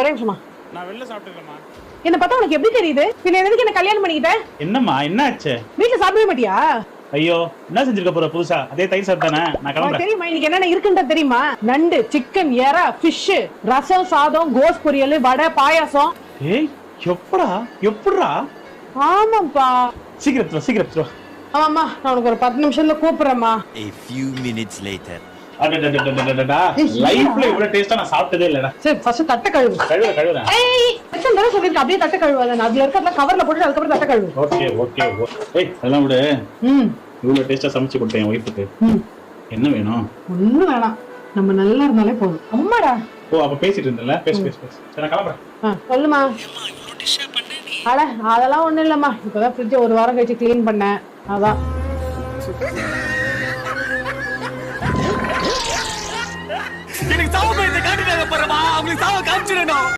ஒரே நிமிஷமா. நான் வெளில சாப்பிட்டுக்கலாமா? என்ன பார்த்தா உனக்கு எப்படி தெரியுது? பின்ன எதுக்கு என்ன கல்யாணம் பண்ணிக்கிட்ட? என்னம்மா என்னாச்சு? வீட்ல சாப்பிடவே மாட்டியா? ஐயோ என்ன செஞ்சிருக்க போற புதுசா? அதே தயிர் சாப்பிட்டானே. நான் உனக்கு கிளம்புறேன். தெரியுமா இன்னைக்கு என்னென்ன இருக்குன்னு தெரியுமா? நண்டு, சிக்கன், எறா, ஃபிஷ், ரசம், சாதம், கோஸ் பொரியல், வடை, பாயாசம். ஏய் எப்படிடா? ஆமாப்பா. சீக்கிரம் ஆமாம்மா நான் உனக்கு ஒரு 10 நிமிஷத்துல கூப்பிடுறேம்மா. A few minutes later. அடடடடடடடா. லைஃப்ல இவ்வளவு டேஸ்டா நான் சாப்பிட்டதே இல்லடா. சரி ஃபர்ஸ்ட் தட்டை கழுவு. கழுவுறேன். ஏய் எத்தனை தடவை சொல்லிருக்க அப்படியே தட்டை கழுவாத. அதுல இருக்கிறத கவர்ல போட்டு அதுக்கு அப்புறம் தட்டை கழுவு. ஓகே. ஏய் அதெல்லாம் விடு. இவ்வளவு டேஸ்டா சமைச்சு கொடுத்தேன் என் ஒய்ஃபுக்கு. என்ன வேணும்? ஒண்ணும் வேணாம். நம்ம நல்லா இருந்தாலே போதும். அம்மாடா. ஓ அப்ப பேசிட்டு இருந்தல. பேசு. சரி நான் கிளம்புறேன். சொல்லுமா. அட அதெல்லாம் ஒண்ணும் இல்லம்மா. இப்பதான் ஃப்ரிட்ஜ் ஒரு வாரம் கழிச்சு க்ளீன் பண்ணேன். அதான். எனக்கு சாவ பயத்தை காட்டிட்டாங்க பாருமா, அவங்களுக்கு சாவ காமிச்சிடணும்.